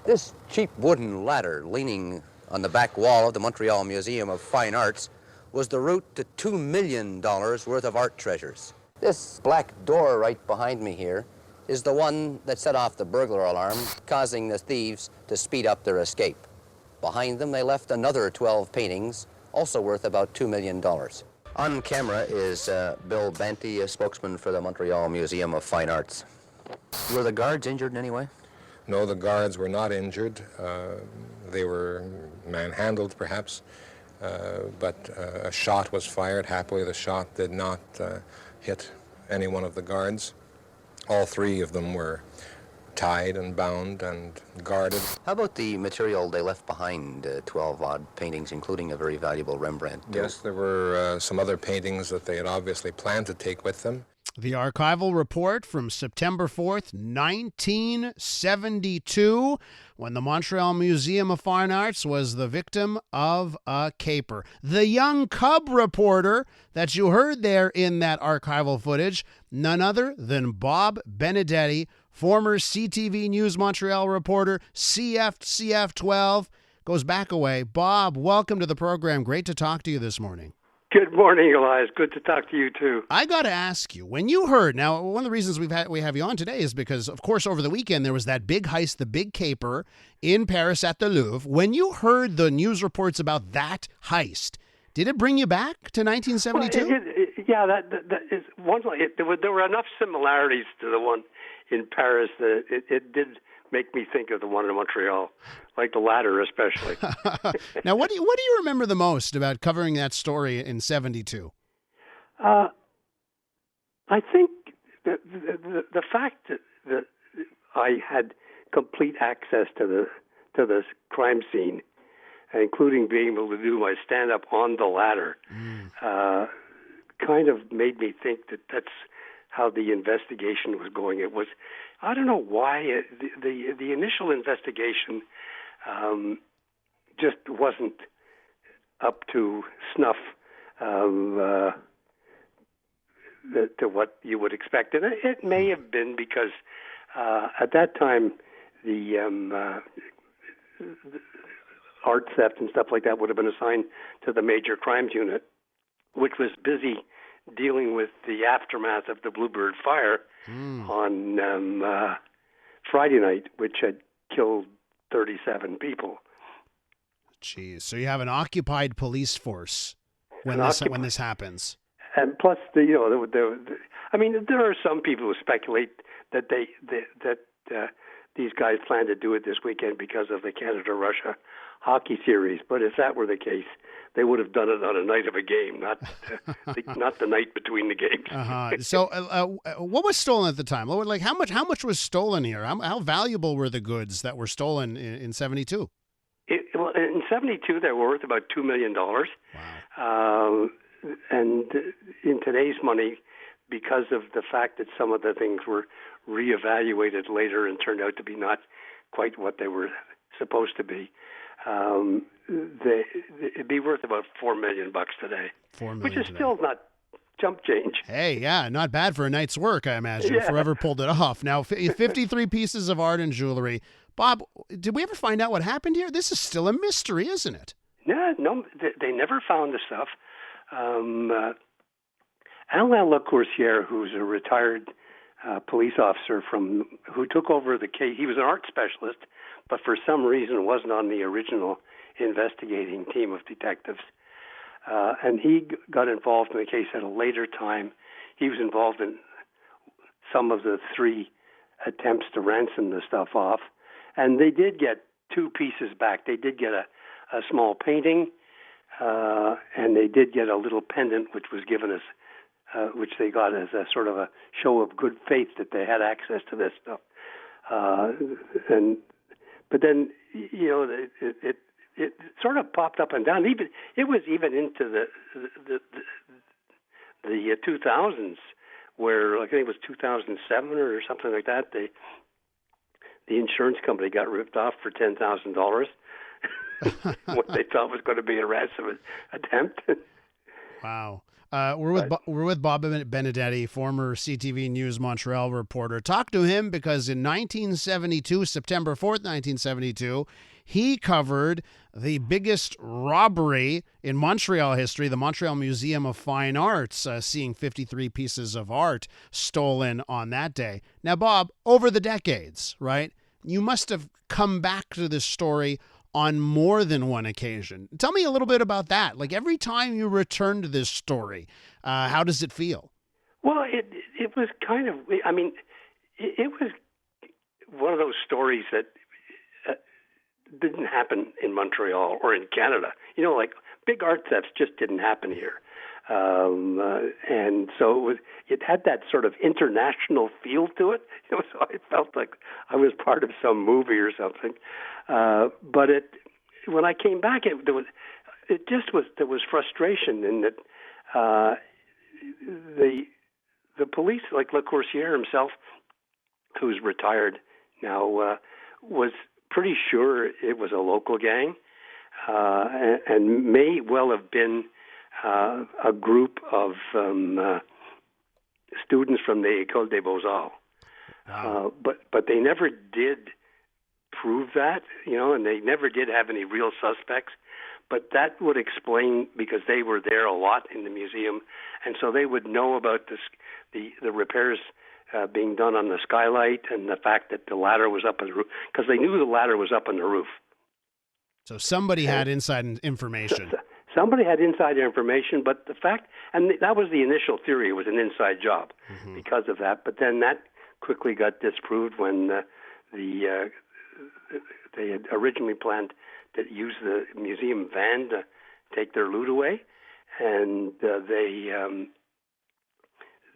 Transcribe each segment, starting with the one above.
This cheap wooden ladder leaning on the back wall of the Montreal Museum of Fine Arts was the route to $2 million worth of art treasures. This black door right behind me here is the one that set off the burglar alarm, causing the thieves to speed up their escape. Behind them, they left another 12 paintings, also worth about $2 million. On camera is Bill Banty, a spokesman for the Montreal Museum of Fine Arts. Were the guards injured in any way? No, the guards were not injured. They were manhandled, perhaps, but a shot was fired. Happily, the shot did not hit any one of the guards. All three of them were tied and bound and guarded. How about the material they left behind, 12-odd paintings, including a very valuable Rembrandt? Yes, there were some other paintings that they had obviously planned to take with them. The archival report from September 4th, 1972, when the Montreal Museum of Fine Arts was the victim of a caper. The young cub reporter that you heard there in that archival footage, none other than Bob Benedetti, former CTV News Montreal reporter, CF12, goes back away. Bob, welcome to the program. Great to talk to you this morning. Good morning, Elias. Good to talk to you, too. I got to ask you, when you heard, now, one of the reasons we have you on today is because, of course, over the weekend, there was that big heist, the big caper in Paris at the Louvre. When you heard the news reports about that heist, did it bring you back to 1972? Well, that is one. There were enough similarities to the one in Paris that it did make me think of the one in Montreal, like the latter especially. Now, what do you remember the most about covering that story in 72? I think the fact that I had complete access to this crime scene, including being able to do my stand-up on the ladder, kind of made me think that that's how the investigation was going. It was, I don't know why, the initial investigation just wasn't up to snuff to what you would expect. And it may have been because at that time the art theft and stuff like that would have been assigned to the Major Crimes Unit, which was busy dealing with the aftermath of the Bluebird fire on Friday night, which had killed 37 people. Jeez, so you have an occupied police force when this happens. And plus, there are some people who speculate that these guys plan to do it this weekend because of the Canada-Russia hockey series. But if that were the case, they would have done it on a night of a game, not the night between the games. So, what was stolen at the time? Like, how much was stolen here? How valuable were the goods that were stolen in 72? In 72, they were worth about $2 million. Wow. And in today's money, because of the fact that some of the things were reevaluated later and turned out to be not quite what they were supposed to be, it'd be worth about $4 million today, which is still not chump change. Hey, yeah, not bad for a night's work, I imagine. Yeah. Whoever pulled it off. Now, 53 pieces of art and jewelry. Bob, did we ever find out what happened here? This is still a mystery, isn't it? Yeah, no, they never found the stuff. Alain Lecourcier, who's a retired police officer who took over the case, he was an art specialist, but for some reason wasn't on the original investigating team of detectives. And he got involved in the case at a later time. He was involved in some of the 3 attempts to ransom the stuff off. And they did get 2 pieces back. They did get a small painting, and they did get a little pendant, which was given as, which they got as a sort of a show of good faith that they had access to this stuff. But then, it sort of popped up and down. It was even into the 2000s, where I think it was 2007 or something like that. The insurance company got ripped off for $10,000. What they thought was going to be a ransom attempt. Wow. We're with Bob Benedetti, former CTV News Montreal reporter. Talk to him because in 1972, September 4th, 1972, he covered the biggest robbery in Montreal history, the Montreal Museum of Fine Arts, seeing 53 pieces of art stolen on that day. Now, Bob, over the decades, right, you must have come back to this story on more than one occasion. Tell me a little bit about that. Like every time you return to this story, how does it feel? Well, it was kind of, I mean, it was one of those stories that didn't happen in Montreal or in Canada. You know, like big art thefts just didn't happen here. And so it had that sort of international feel to it. You know, so I felt like I was part of some movie or something. But when I came back, there was frustration in that the police, like Le Coursier himself, who's retired now, was pretty sure it was a local gang, and may well have been a group of students from the École des Beaux-Arts. Wow. But they never did prove that, you know, and they never did have any real suspects. But that would explain, because they were there a lot in the museum, and so they would know about the repairs being done on the skylight and the fact that the ladder was up on the roof, because they knew the ladder was up on the roof. So somebody had inside information. Somebody had inside information, but the fact, and that was the initial theory, it was an inside job because of that. But then that quickly got disproved when they had originally planned to use the museum van to take their loot away, and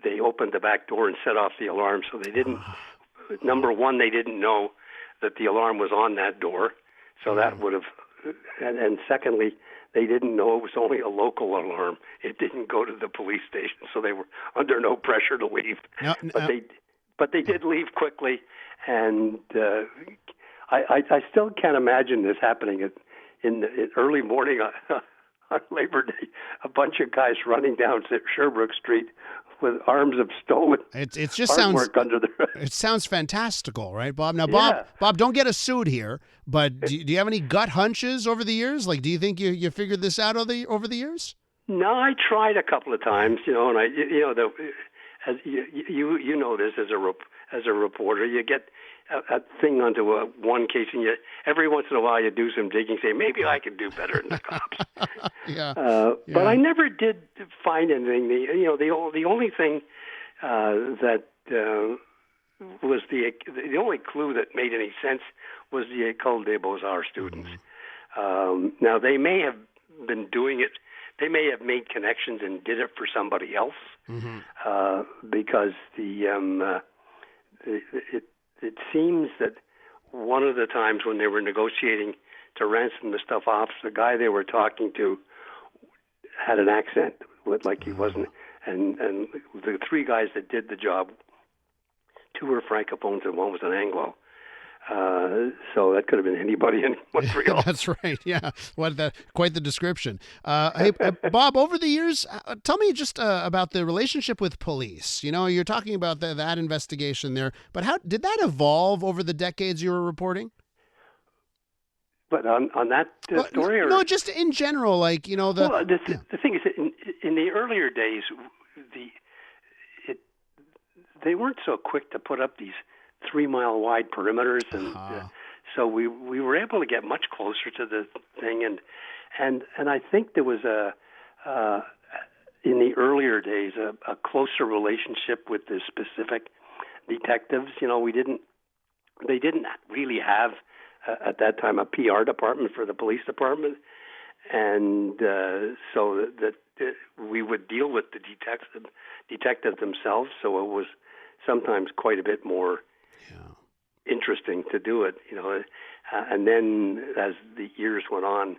they opened the back door and set off the alarm. So they didn't. Number one, they didn't know that the alarm was on that door, so that would have. And secondly, they didn't know it was only a local alarm. It didn't go to the police station, so they were under no pressure to leave. But they did leave quickly, and I still can't imagine this happening in early morning on Labor Day. A bunch of guys running down Sherbrooke Street with arms of stolen. It just sounds under the. It sounds fantastical, right, Bob? Now, Bob, don't get us sued here, but do you have any gut hunches over the years? Like, do you think you figured this out over the years? No, I tried a couple of times, you know, and as you know this as a reporter, you get a thing onto one case, and every once in a while you do some digging, say maybe I could do better than the cops. But I never did find anything. The only thing that was the only clue that made any sense was the École des Beaux-Arts students. Now they may have been doing it. They may have made connections and did it for somebody else, because it seems that one of the times when they were negotiating to ransom the stuff off, the guy they were talking to had an accent, like he wasn't. And the three guys that did the job, two were Francophones and one was an Anglo. So that could have been anybody in Montreal. That's right. Yeah. Quite the description. Hey, Bob, over the years, tell me just about the relationship with police. You know, you're talking about that investigation there, but how did that evolve over the decades you were reporting? But on that story? No, just in general, like, you know, the thing is, in the earlier days, they weren't so quick to put up these 3-mile wide perimeters, and so we were able to get much closer to the thing, and I think there was in the earlier days a closer relationship with the specific detectives. You know, they didn't really have at that time a PR department for the police department, and so that we would deal with the detectives themselves. So it was sometimes quite a bit more interesting to do it, you know. And then as the years went on,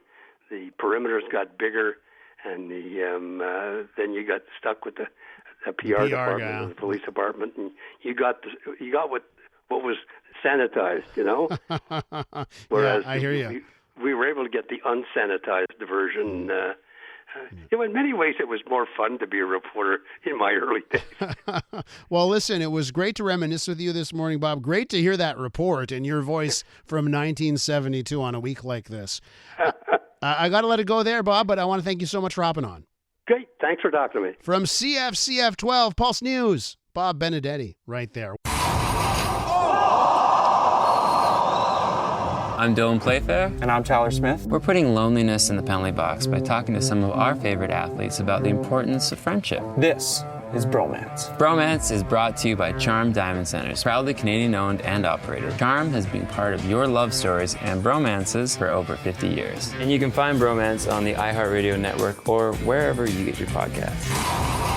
the perimeters got bigger, and then you got stuck with the PR department of the police department, and you got what was sanitized, you know. Whereas I hear you. We were able to get the unsanitized version In many ways, it was more fun to be a reporter in my early days. Well, listen, it was great to reminisce with you this morning, Bob. Great to hear that report in your voice from 1972 on a week like this. I got to let it go there, Bob, but I want to thank you so much for hopping on. Great. Thanks for talking to me. From CFCF 12 Pulse News, Bob Benedetti right there. I'm Dylan Playfair. And I'm Tyler Smith. We're putting loneliness in the penalty box by talking to some of our favorite athletes about the importance of friendship. This is Bromance. Bromance is brought to you by Charm Diamond Centers, proudly Canadian-owned and operated. Charm has been part of your love stories and bromances for over 50 years. And you can find Bromance on the iHeartRadio network or wherever you get your podcasts.